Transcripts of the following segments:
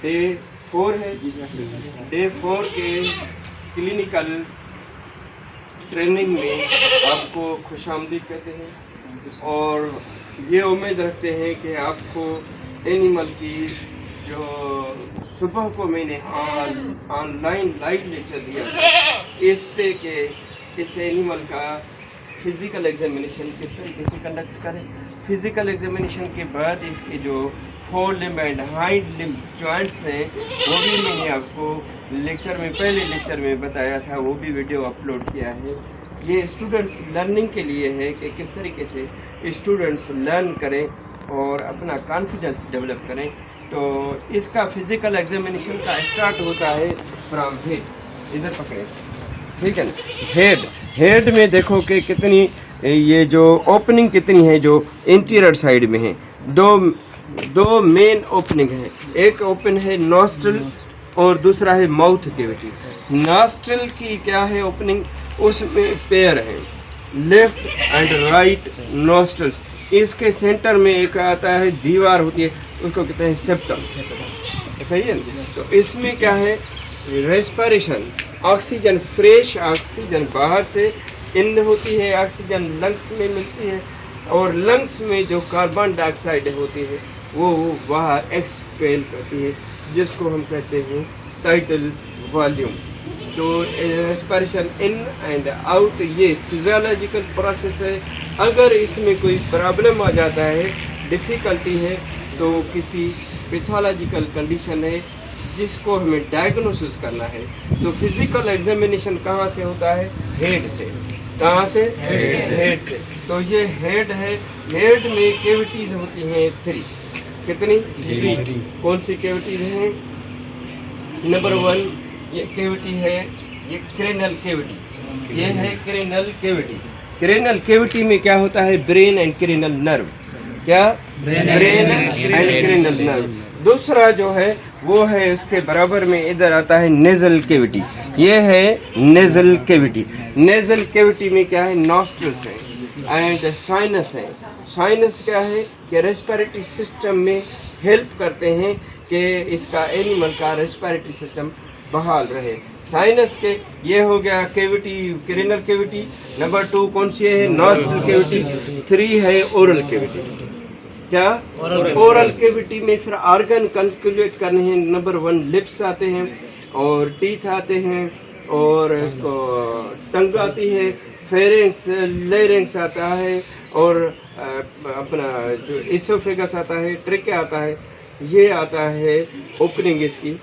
Day 4 है। Day 4 के clinical training में आपको खुशामदीद कहते हैं और ये उम्मीद रखते हैं कि आपको एनिमल की जो सुबह को मैंने ऑनलाइन लाइव लेक्चर दिया इस पे के इस एनिमल का फिज़िकल एग्जामिनेशन किस तरीके से कंडक्ट करें। फिज़िकल एग्जामिनेशन के बाद इसके जो four limb and hind limb joints हैं वो भी मैंने आपको लेक्चर में पहले लेक्चर में बताया था, वो भी वीडियो अपलोड किया है। ये स्टूडेंट्स लर्निंग के लिए है कि किस तरीके से स्टूडेंट्स लर्न करें और अपना कॉन्फिडेंस डेवलप करें। तो इसका फिज़िकल एग्जामिनेशन का स्टार्ट होता है फ्रॉम हेड, इधर पकड़े ठीक है ना। हेड में देखो कि कितनी ये जो ओपनिंग कितनी है जो इंटीरियर साइड में है। दो मेन ओपनिंग है, एक ओपन है नॉस्ट्रल और दूसरा है माउथ कैविटी। नॉस्ट्रल की क्या है ओपनिंग, उसमें पेयर है लेफ्ट एंड राइट नॉस्ट्रल्स। इसके सेंटर में एक आता है दीवार होती है, उसको कहते हैं सेप्टम, सही है ना। तो इसमें क्या है रेस्पिरेशन, ऑक्सीजन फ्रेश ऑक्सीजन बाहर से इन होती है, ऑक्सीजन लंग्स में मिलती है और लंग्स में जो कार्बन डाइऑक्साइड होती है वो बाहर एक्सपेल करती है, जिसको हम कहते हैं टाइटल वॉल्यूम। तो रेस्पिरेशन इन एंड आउट ये फिजियोलॉजिकल प्रोसेस है। अगर इसमें कोई प्रॉब्लम आ जाता है, डिफ़िकल्टी है, तो किसी पैथोलॉजिकल कंडीशन है जिसको हमें डायग्नोसिस करना है। तो फिजिकल एग्जामिनेशन कहाँ से होता है, हेड से। कहाँ से, हेड से। तो ये हेड है, हेड में कैविटीज होती हैं 3। कितनी? 3। कौन सी कैविटीज हैं? नंबर 1 ये कैविटी है, ये क्रेनल कैविटी, ये है क्रेनल कैविटी। क्रेनल कैविटी में क्या होता है, ब्रेन एंड क्रेनल नर्व। क्या? Brain and cranial nerve. दूसरा जो है वो है इसके बराबर में इधर आता है नेजल कैविटी, ये है नेजल कैविटी। नेजल कैविटी में क्या है, नॉस्ट्रल्स है एंड साइनस है। साइनस क्या है कि रेस्पिरेटरी सिस्टम में हेल्प करते हैं कि इसका एनिमल का रेस्पिरेटरी सिस्टम बहाल रहे। साइनस के ये हो गया कैविटी, क्रेनल कैविटी। नंबर 2 कौन सी है, नॉस्ट्रल कैविटी। 3 है ओरल कैविटी। क्या? ओरल कैविटी में फिर ऑर्गन कैलकुलेट करने हैं। नंबर 1 लिप्स आते हैं और टीथ आते हैं और इसको टंग आती है, फेरेंक्स लेरेंक्स आता है और अपना जो इसोफेगस आता है, ट्रेके आता है। ये आता है ओपनिंग इसकी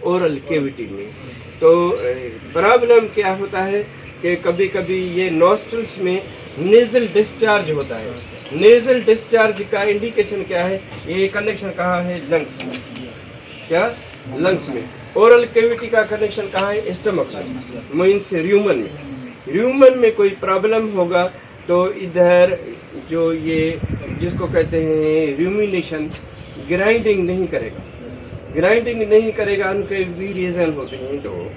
ओरल कैविटी में। तो प्रॉब्लम क्या होता है कि कभी कभी ये नॉस्ट्रल्स में नेजल डिस्चार्ज होता है। नेजल डिस्चार्ज का इंडिकेशन क्या है, ये कनेक्शन कहाँ है, लंग्स में। क्या? लंग्स में। ओरल कैविटी का कनेक्शन कहाँ है, स्टमक में, मीन्स र्यूमन में। र्यूमन में कोई प्रॉब्लम होगा तो इधर जो ये जिसको कहते हैं र्यूमिनेशन, ग्राइंडिंग नहीं करेगा। ग्राइंडिंग नहीं करेगा, उनके भी रीज़न होते हैं। तो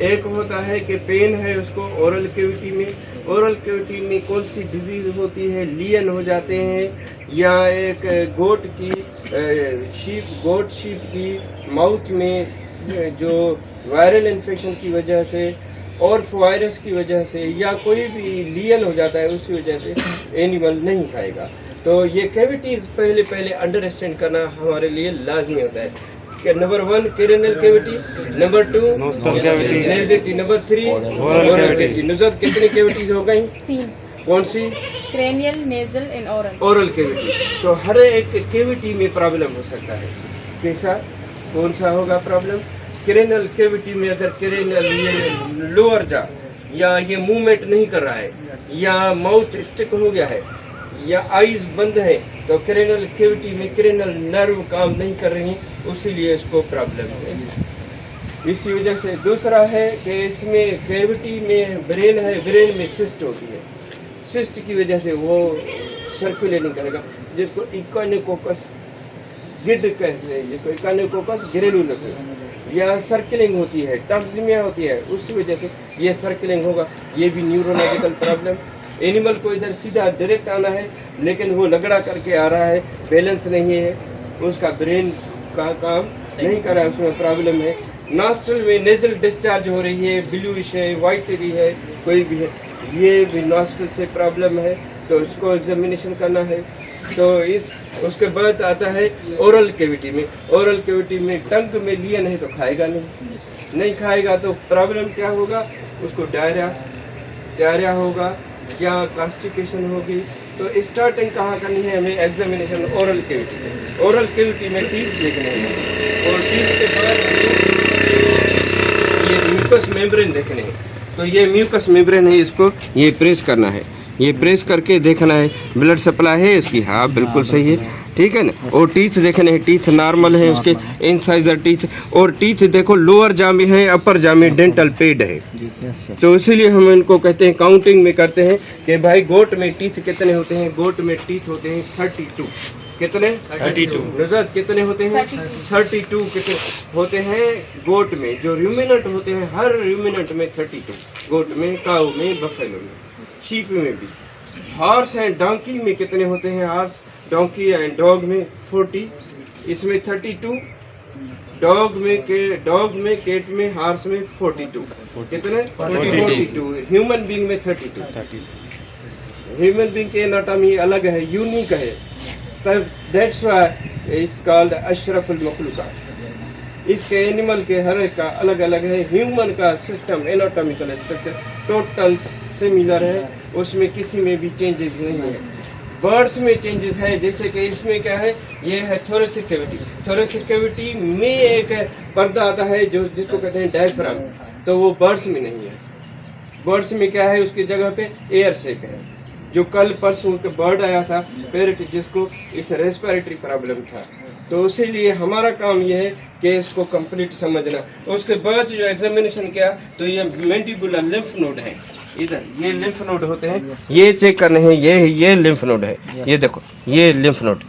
एक होता है कि पेन है उसको ओरल कैविटी में। ओरल कैविटी में कौन सी डिजीज़ होती है, लियन हो जाते हैं, या एक गोट शीप की माउथ में जो वायरल इन्फेक्शन की वजह से और वायरस की वजह से या कोई भी लियन हो जाता है, उसी वजह से एनिमल नहीं खाएगा। तो ये कैविटीज़ पहले अंडरस्टैंड करना हमारे लिए लाजमी होता है। Number 1 cranial cavity, number 2 nostril cavity, number 3 oral cavity. Nusrat कितनी कैविटीज हो गई? 3। कौन सी? Cranial, nasal and oral. Oral cavity. तो हर एक कैविटी में प्रॉब्लम हो सकता है। कैसा, कौन सा होगा प्रॉब्लम? क्रेनियल कैविटी में अगर क्रेनियल ये लोअर जा या ये मूवमेंट नहीं कर रहा है या माउथ स्टिक हो गया है या आईज बंद है, तो क्रेनल कैविटी में क्रेनल नर्व काम नहीं कर रही, उसीलिए इसको प्रॉब्लम है। इसी वजह से दूसरा है कि इसमें कैविटी में ब्रेन है, ब्रेन में सिस्ट होती है। सिस्ट की वजह से वो सर्कुलेट नहीं करेगा, जिसको इकोनोकोकस गिड कहते हैं, जिसको इकोनोकोकस ग्रेनुलोसिस या सर्कलिंग होती है, टॉक्सिमिया होती है, उस वजह से ये सर्कलिंग होगा। ये भी न्यूरोलॉजिकल प्रॉब्लम। एनिमल को इधर सीधा डायरेक्ट आना है लेकिन वो लगड़ा करके आ रहा है, बैलेंस नहीं है, उसका ब्रेन का काम नहीं कर रहा है, उसमें प्रॉब्लम है। नॉस्ट्रल में नेजल डिस्चार्ज हो रही है, ब्लूइश है, वाइट भी है, कोई भी है, ये भी नॉस्ट्रल से प्रॉब्लम है, तो उसको एग्जामिनेशन करना है। तो उसके बाद आता है ओरल कैविटी में। ओरल कैविटी में टंग में लिया नहीं तो खाएगा नहीं खाएगा तो प्रॉब्लम क्या होगा, उसको डायरिया होगा या कॉन्स्टिपेशन होगी। तो स्टार्टिंग कहाँ करनी है हमें एग्जामिनेशन ओरल कैविटी से। ओरल कैविटी में टीथ देखने हैं और टीथ के बाद ये म्यूकस मेम्ब्रेन देखने हैं। तो ये म्यूकस मेम्ब्रेन है, इसको ये प्रेस करना है, ये प्रेस करके देखना है ब्लड सप्लाई है इसकी, हाँ बिल्कुल सही है, ठीक है ना। और टीथ देखने हैं, टीथ नॉर्मल है उसके, इंसाइजर टीथ। और टीथ देखो लोअर जा में है, अपर जा में डेंटल पेड है। तो इसीलिए हम इनको कहते हैं, काउंटिंग में करते हैं कि भाई गोट में टीथ कितने होते हैं। गोट में टीथ होते हैं 32। कितने? 32। नज़ात कितने होते हैं? 32 कितने होते हैं गोट में। जो रूमिनेंट होते हैं हर रूमिनेंट में 32, गोट में, काऊ में, बफेलो में, शीप में भी। हॉर्स एंड डोंकी में कितने होते हैं? हॉर्स, डोंकी एंड डॉग में 40, इसमें 32। डॉग में, केट में, हॉर्स में 42। कितने? 42। ह्यूमन बीइंग में 32। ह्यूमन बीइंग की एनाटॉमी अलग है, यूनिक है, तब दैट्स व्हाई इट्स कॉल्ड अशरफुल मखलूकात। इसके एनिमल के हर एक का अलग अलग है। ह्यूमन का system, anatomical structure total similar है, उसमें किसी में भी चेंजेस नहीं है। बर्ड्स में चेंजेस है, जैसे कि इसमें क्या है, ये है थोरेसिक कैविटी। थोरेसिक कैविटी में एक पर्दा आता है जिसको कहते हैं डायफ्राम, तो वो बर्ड्स में नहीं है। बर्ड्स में क्या है, उसकी जगह पे एयर सेक है। जो कल परसों के बर्ड आया था पैरट, जिसको इस रेस्पिरेटरी प्रॉब्लम था, तो इसीलिए हमारा काम ये है कि इसको कंप्लीट समझना। उसके बाद जो एग्जामिनेशन किया तो ये मैंडिबुलर लिम्फ नोड है, इधर ये लिम्फ नोड होते हैं, ये चेक करने हैं। ये लिम्फ नोड है, ये देखो ये लिम्फ नोड।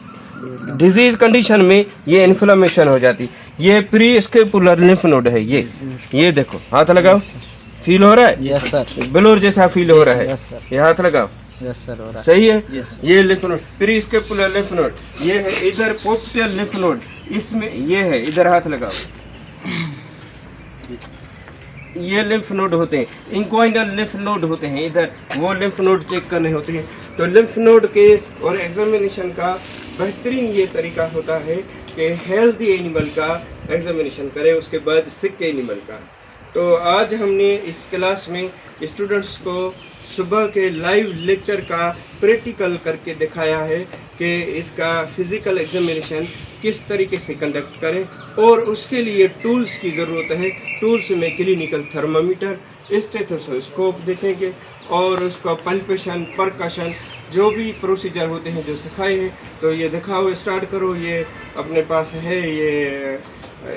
डिजीज कंडीशन में ये इन्फ्लेमेशन हो जाती। ये प्री स्केपुलर लिम्फ नोड है, ये देखो, हाथ लगाओ, फील हो रहा है? Yes sir. ब्लोर जैसा फील हो रहा है? Yes sir. ये हाथ लगाओ, यस सर हो रहा है। सही है। Yes. ये lymph node, pre scapular lymph node, ये है इधर पोस्टियल लिम्फ नोड, इसमें ये है, इधर हाथ लगाओ, ये लिम्फ नोड होते हैं। इंक्वाइनल लिम्फ नोड होते हैं, इधर वो लिम्फ नोड चेक करने होते हैं। तो लिम्फ नोड के और एग्जामिनेशन का बेहतरीन ये तरीका होता है कि हेल्दी एनिमल का एग्जामिनेशन करें, उसके बाद सिक एनिमल का। तो आज हमने इस क्लास में स्टूडेंट्स को सुबह के लाइव लेक्चर का प्रैक्टिकल करके दिखाया है कि इसका फिजिकल एग्जामिनेशन किस तरीके से कंडक्ट करें, और उसके लिए टूल्स की ज़रूरत है। टूल्स में क्लिनिकल थर्मामीटर, स्टेथोस्कोप देखेंगे, और उसका पल्पेशन, परकशन, जो भी प्रोसीजर होते हैं जो सिखाए हैं। तो ये दिखाओ, स्टार्ट करो, ये अपने पास है, ये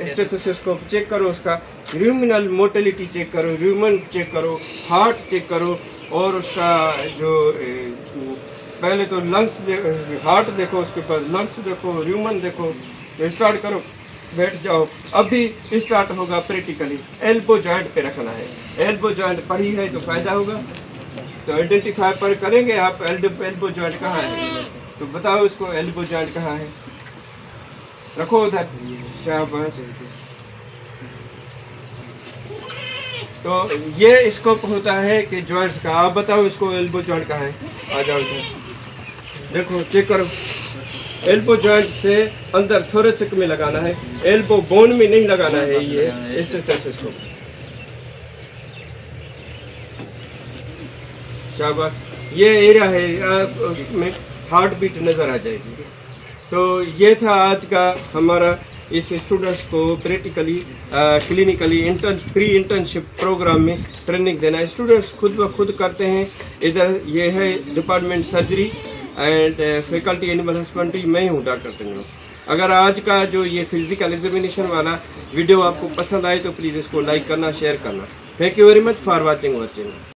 स्टेथोस्कोप चेक करो, उसका र्यूमिनल मोटिलिटी चेक करो, र्यूमन चेक करो, हार्ट चेक करो, और उसका जो पहले तो लंग्स हार्ट देखो, उसके बाद लंग्स देखो, र्यूमन देखो। तो स्टार्ट करो, बैठ जाओ, अभी स्टार्ट होगा प्रैक्टिकली। एल्बो जॉइंट पे रखना है, एल्बो जॉइंट पर ही है तो फायदा होगा। तो आइडेंटिफाई पर करेंगे आप, एल्बो जॉइंट कहाँ है, तो बताओ इसको एल्बो जॉइंट कहाँ है, रखो उधर, शाबाश। तो ये स्कोप होता है कि जॉइंट्स का। आप बताओ इसको एल्बो जॉइंट कहाँ है, आ जाओ इधर, देखो चेक करो। एल्बो जॉइंट से अंदर थोरेसिक में लगाना है, एल्बो बोन में नहीं लगाना है। ये स्टेथोस्कोप, शाबाश। ये एरिया है, उसमें हार्ट बीट नज़र आ जाएगी। तो ये था आज का हमारा इस स्टूडेंट्स को practically clinically pre internship programme में ट्रेनिंग देना। स्टूडेंट्स खुद ब खुद करते हैं। इधर ये है department surgery and faculty animal husbandry, मैं हूँ डॉक्टर तंगनू। अगर आज का जो ये फिजिकल एग्जामिनेशन वाला वीडियो आपको पसंद आए तो प्लीज़ इसको लाइक करना, शेयर करना। Thank you very much for watching our channel.